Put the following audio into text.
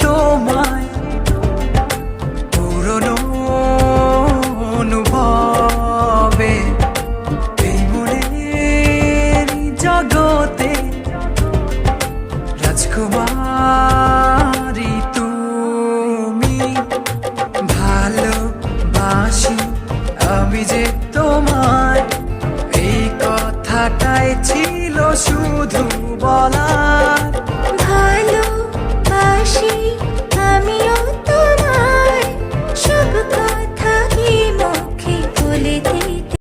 তোমায় পুরনো অনুভবে এই মনের জগতে রাজকুমারী তুমি। ভালোবাসি আমি যে তোমায়, এই কথাটাই ছিল শুধু বলার।